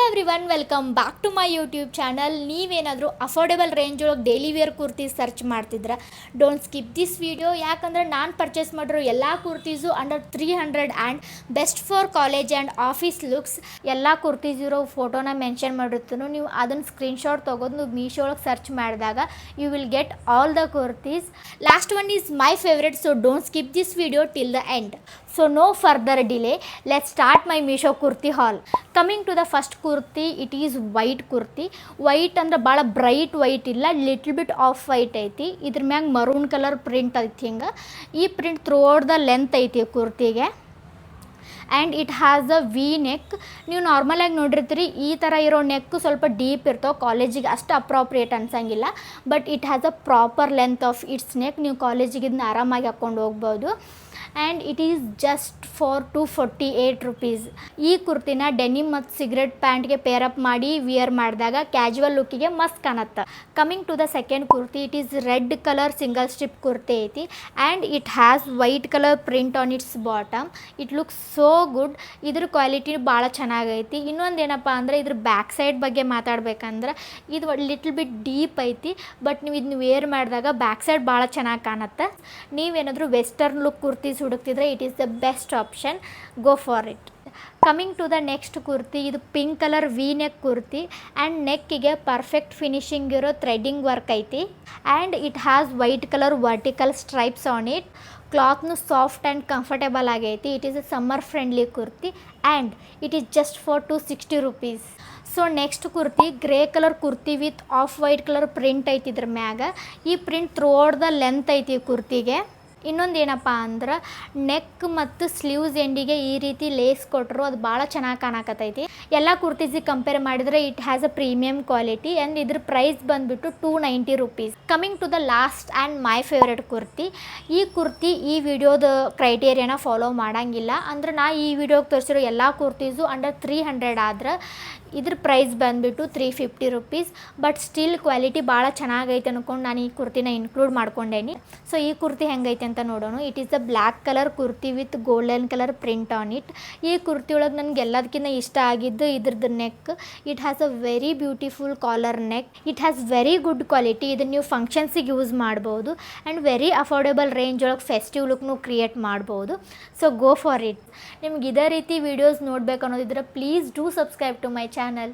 Everyone, welcome back to my YouTube channel. ನೀವೇನಾದರೂ affordable range ಒಳಗೆ daily wear kurtis search ಮಾಡ್ತಿದ್ರೆ don't skip this video. ಯಾಕಂದರೆ ನಾನು purchase ಮಾಡಿರೋ ಎಲ್ಲ kurtis under 300 and best for college and office looks. ಎಲ್ಲ ಕುರ್ತೀಸ್ ಇರೋ ಫೋಟೋನ ಮೆನ್ಷನ್ ಮಾಡಿರ್ತೀನಿ. ನೀವು ಅದನ್ನು ಸ್ಕ್ರೀನ್ಶಾಟ್ ತೊಗೊಂಡು ನೀವು ಮೀಶೋ ಒಳಗೆ ಸರ್ಚ್ ಮಾಡಿದಾಗ you will get all the kurtis. Last one is my favourite, so don't skip this video till the end. So no further delay, let's start my Meesho kurti haul. Coming to the first kurti, it is white kurti. White ಅಂದ್ರೆ ಭಾಳ bright white ಇಲ್ಲ, little bit off white ಐತಿ. ಇದ್ರ ಮ್ಯಾಗ maroon colour print ಐತಿ. ಹಿಂಗೆ ಈ print throughout the length ಐತಿ ಕುರ್ತಿಗೆ. And it has a V neck. ನೀವು ನಾರ್ಮಲಾಗಿ ನೋಡಿರ್ತೀರಿ ಈ ಥರ ಇರೋ ನೆಕ್ ಸ್ವಲ್ಪ ಡೀಪ್ ಇರ್ತಾವೆ, ಕಾಲೇಜಿಗೆ ಅಷ್ಟು ಅಪ್ರಾಪ್ರಿಯೇಟ್ ಅನ್ಸಂಗಿಲ್ಲ. But it has a proper length of its neck. ನೀವು ಕಾಲೇಜಿಗೆ ಇದನ್ನ ಆರಾಮಾಗಿ ಹಾಕ್ಕೊಂಡು ಹೋಗ್ಬೋದು. And it is just for 248 rupees. ಈ ಕುರ್ತಿನ ಡೆನಿಮ್ ಮತ್ತು ಸಿಗರೆಟ್ ಪ್ಯಾಂಟ್ಗೆ ಪೇರಪ್ ಮಾಡಿ ವಿಯರ್ ಮಾಡಿದಾಗ ಕ್ಯಾಜುವಲ್ ಲುಕ್ಕಿಗೆ ಮಸ್ತ್ ಕಾಣುತ್ತೆ. Coming to the second kurti, it is red colour single strip kurti ಐತಿ. And it has white colour print on its bottom. It looks so good. ಇದ್ರ quality ಭಾಳ ಚೆನ್ನಾಗೈತಿ. ಇನ್ನೊಂದು ಏನಪ್ಪ ಅಂದರೆ ಇದ್ರ ಬ್ಯಾಕ್ ಸೈಡ್ ಬಗ್ಗೆ ಮಾತಾಡ್ಬೇಕಂದ್ರೆ ಇದು ಲಿಟಲ್ ಬಿಟ್ ಡೀಪ್ ಐತಿ. ಬಟ್ ನೀವು ಇದನ್ನ ವೇರ್ ಮಾಡಿದಾಗ ಬ್ಯಾಕ್ ಸೈಡ್ ಭಾಳ ಚೆನ್ನಾಗಿ ಕಾಣುತ್ತೆ. ನೀವೇನಾದರೂ ವೆಸ್ಟರ್ನ್ ಲುಕ್ ಕುರ್ತೀಸ್ ಹುಡುಕ್ತಿದ್ರೆ it is the best option. Go for it. Coming to the next kurti, ಇದು pink colour V neck kurti. And ನೆಕ್ಕಿಗೆ ಪರ್ಫೆಕ್ಟ್ ಫಿನಿಶಿಂಗ್ ಇರೋ ಥ್ರೆಡ್ಡಿಂಗ್ ವರ್ಕ್ ಐತಿ. And it has white colour vertical stripes on it. ಕ್ಲಾತ್ನು soft and comfortable ಆಗೈತಿ. It is a summer friendly kurti. And it is just for 260 rupees. So next kurti grey colour kurti with of white colour print ಐತಿ ಇದ್ರ ಮ್ಯಾಗ. ಈ print throughout the length ಐತಿ ಕುರ್ತಿಗೆ. ಇನ್ನೊಂದು ಏನಪ್ಪ ಅಂದ್ರೆ ನೆಕ್ ಮತ್ತು ಸ್ಲೀವ್ಸ್ ಎಂಡಿಗೆ ಈ ರೀತಿ ಲೇಸ್ ಕೊಟ್ಟರು, ಅದು ಭಾಳ ಚೆನ್ನಾಗಿ ಕಾಣಕತ್ತೈತಿ. ಎಲ್ಲ ಕುರ್ತೀಸಿಗೆ ಕಂಪೇರ್ ಮಾಡಿದರೆ it has a premium quality. And ಇದ್ರ ಪ್ರೈಸ್ ಬಂದುಬಿಟ್ಟು 290 rupees. Coming to the last and my favourite kurti. ಈ ಕುರ್ತಿ ಈ ವಿಡಿಯೋದ ಕ್ರೈಟೇರಿಯಾನ ಫಾಲೋ ಮಾಡೋಂಗಿಲ್ಲ. ಅಂದ್ರೆ ನಾ ಈ ವಿಡಿಯೋಗೆ ತೋರಿಸಿರೋ ಎಲ್ಲ ಕುರ್ತೀಸು ಅಂಡರ್ 300 ಆದ್ರೆ ಇದ್ರ ಪ್ರೈಸ್ ಬಂದುಬಿಟ್ಟು 350 rupees. ಬಟ್ ಸ್ಟಿಲ್ ಕ್ವಾಲಿಟಿ ಭಾಳ ಚೆನ್ನಾಗೈತೆ ಅಂದ್ಕೊಂಡು ನಾನು ಈ ಕುರ್ತಿನ ಇನ್ಕ್ಲೂಡ್ ಮಾಡ್ಕೊಂಡೇನಿ. ಸೊ ಈ ಕುರ್ತಿ ಹೆಂಗೈತೆ ಅಂತ ನೋಡೋಣ. It is the black colour kurti with golden colour print on it. ಈ ಕುರ್ತಿ ಒಳಗೆ ನನಗೆ ಎಲ್ಲದಕ್ಕಿಂತ ಇಷ್ಟ ಆಗಿದ್ದು ಇದ್ರದ್ದು neck. It has a very beautiful collar neck. It has very good quality. ಇದನ್ನು ನೀವು ಫಂಕ್ಷನ್ಸಿಗೆ ಯೂಸ್ ಮಾಡ್ಬೋದು. ಆ್ಯಂಡ್ ವೆರಿ ಅಫೋರ್ಡೆಬಲ್ ರೇಂಜ್ ಒಳಗೆ ಫೆಸ್ಟಿವ್ ಲುಕ್ನು ಕ್ರಿಯೇಟ್ ಮಾಡ್ಬೋದು. So go for it. ನಿಮ್ಗೆ ಇದೇ ರೀತಿ ವೀಡಿಯೋಸ್ ನೋಡಬೇಕು ಅನ್ನೋದಿದ್ರೆ please do subscribe to my channel.